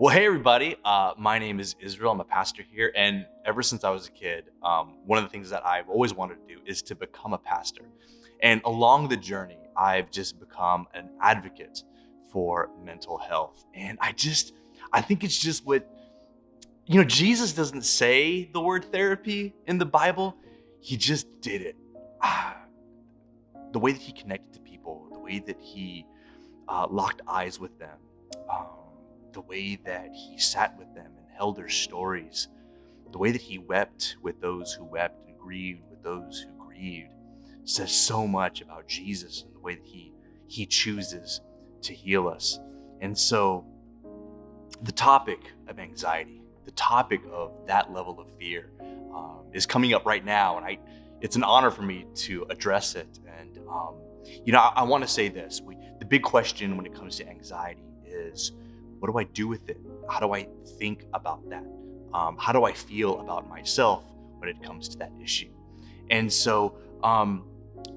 Well, hey everybody. My name is Israel. I'm a pastor here, and ever since I was a kid, one of the things that I've always wanted to do is to become a pastor. And along the journey, I've just become an advocate for mental health. And I think it's just Jesus doesn't say the word therapy in the Bible. He just did it. Ah, the way that he connected to people, the way that he locked eyes with them, um, the way that he sat with them and held their stories, the way that he wept with those who wept and grieved with those who grieved, says so much about Jesus and the way that he chooses to heal us. And so the topic of anxiety, the topic of that level of fear, is coming up right now, and it's an honor for me to address it. And I want to say this: the big question when it comes to anxiety is, what do I do with it? How do I think about that? How do I feel about myself when it comes to that issue? And so,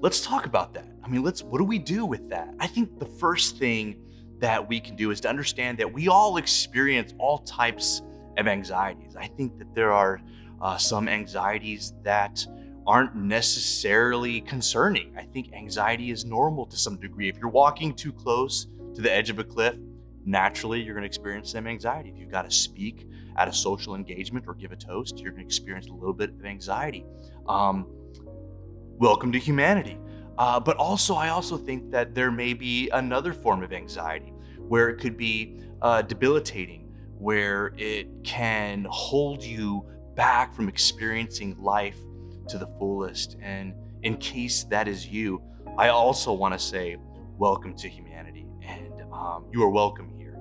let's talk about that. What do we do with that? I think the first thing that we can do is to understand that we all experience all types of anxieties. I think that there are some anxieties that aren't necessarily concerning. I think anxiety is normal to some degree. If you're walking too close to the edge of a cliff, naturally you're going to experience some anxiety. If you've got to speak at a social engagement or give a toast, you're going to experience a little bit of anxiety. Welcome to humanity. But also, I also think that there may be another form of anxiety where it could be debilitating, where it can hold you back from experiencing life to the fullest. And in case that is you, I also want to say, welcome to humanity. And you are welcome here.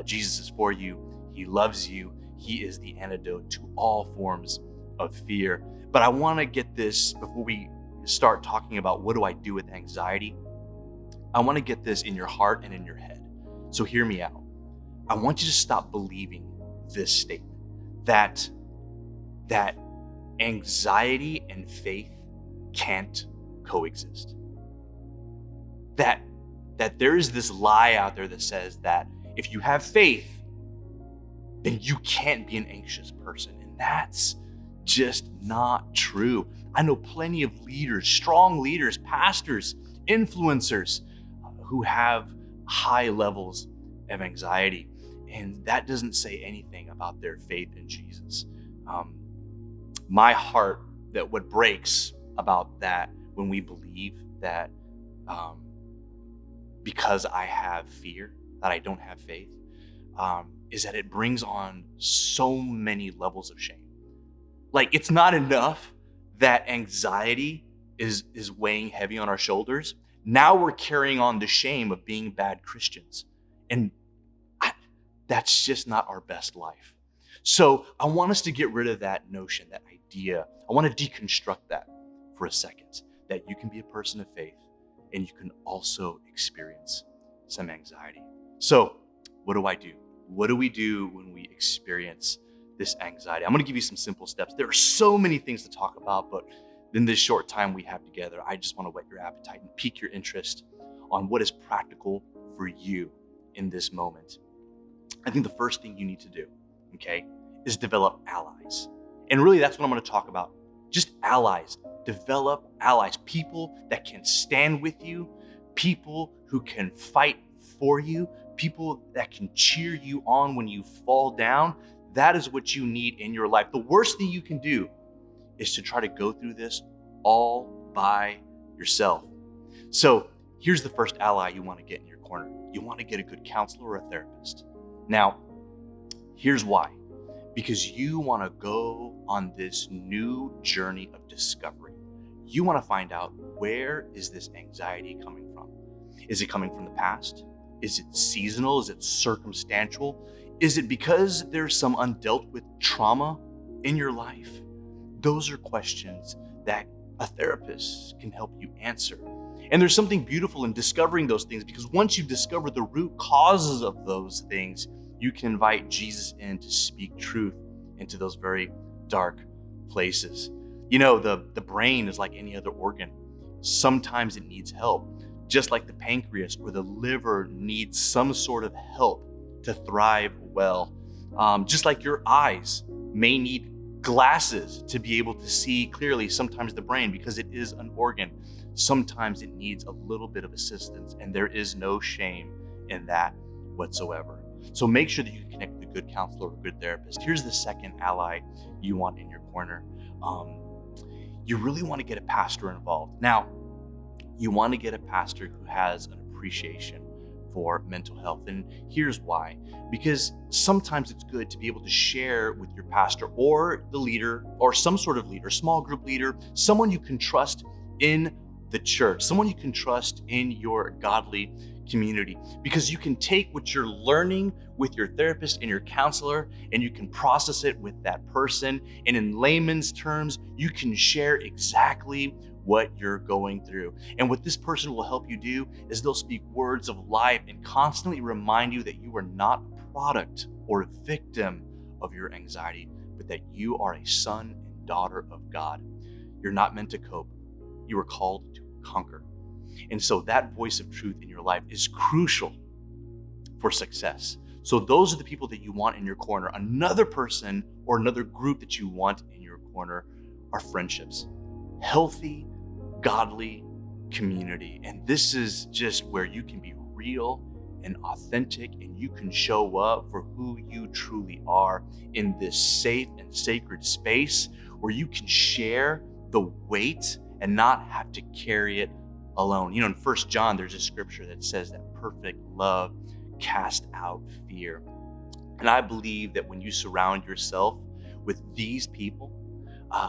Jesus is for you. He loves you. He is the antidote to all forms of fear. But I want to get this before we start talking about what do I do with anxiety. I want to get this in your heart and in your head. So hear me out. I want you to stop believing this statement that anxiety and faith can't coexist. That there is this lie out there that says that if you have faith, then you can't be an anxious person. And that's just not true. I know plenty of leaders, strong leaders, pastors, influencers who have high levels of anxiety. And that doesn't say anything about their faith in Jesus. My heart, that what breaks about that when we believe that because I have fear, that I don't have faith, is that it brings on so many levels of shame. Like, it's not enough that anxiety is weighing heavy on our shoulders. Now we're carrying on the shame of being bad Christians. And that's just not our best life. So I want us to get rid of that notion, that idea. I want to deconstruct that for a second, that you can be a person of faith and you can also experience some anxiety. So what do I do? What do we do when we experience this anxiety? I'm going to give you some simple steps. There are so many things to talk about, but in this short time we have together, I just want to whet your appetite and pique your interest on what is practical for you in this moment. I think the first thing you need to do, okay, is develop allies. And really that's what I'm going to talk about. Just allies. Develop allies. People that can stand with you, people who can fight for you, people that can cheer you on when you fall down. That is what you need in your life. The worst thing you can do is to try to go through this all by yourself. So here's the first ally you want to get in your corner. You want to get a good counselor or a therapist. Now, here's why. Because you want to go on this new journey of discovery. You want to find out, where is this anxiety coming from? Is it coming from the past? Is it seasonal? Is it circumstantial? Is it because there's some undealt with trauma in your life? Those are questions that a therapist can help you answer. And there's something beautiful in discovering those things, because once you discover the root causes of those things, you can invite Jesus in to speak truth into those very dark places. You know, the brain is like any other organ. Sometimes it needs help, just like the pancreas or the liver needs some sort of help to thrive well. Just like your eyes may need glasses to be able to see clearly, sometimes the brain, because it is an organ, sometimes it needs a little bit of assistance, and there is no shame in that whatsoever. So make sure that you connect with a good counselor or a good therapist. Here's the second ally you want in your corner. You really want to get a pastor involved. Now, you want to get a pastor who has an appreciation for mental health. And here's why. Because sometimes it's good to be able to share with your pastor or the leader or some sort of leader, small group leader, someone you can trust in the church, someone you can trust in your godly community, because you can take what you're learning with your therapist and your counselor and you can process it with that person. And in layman's terms, you can share exactly what you're going through. And what this person will help you do is they'll speak words of life and constantly remind you that you are not a product or a victim of your anxiety, but that you are a son and daughter of God. You're not meant to cope. You are called to conquer. And so that voice of truth in your life is crucial for success. So those are the people that you want in your corner. Another person or another group that you want in your corner are friendships. Healthy, godly community. And this is just where you can be real and authentic, and you can show up for who you truly are in this safe and sacred space where you can share the weight and not have to carry it alone. In 1 John, there's a scripture that says that perfect love casts out fear. And I believe that when you surround yourself with these people,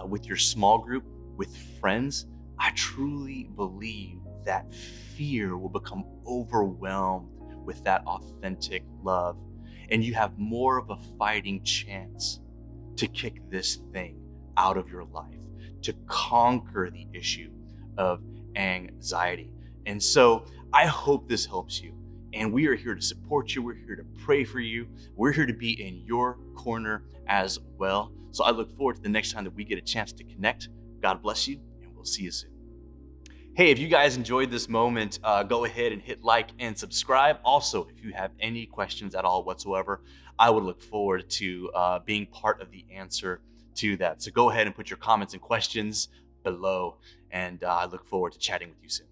with your small group, with friends, I truly believe that fear will become overwhelmed with that authentic love. And you have more of a fighting chance to kick this thing out of your life, to conquer the issue of anxiety. And so I hope this helps you. And we are here to support you. We're here to pray for you. We're here to be in your corner as well. So I look forward to the next time that we get a chance to connect. God bless you, and we'll see you soon. Hey, if you guys enjoyed this moment, go ahead and hit like and subscribe. Also, if you have any questions at all whatsoever, I would look forward to being part of the answer to that. So go ahead and put your comments and questions below, and I look forward to chatting with you soon.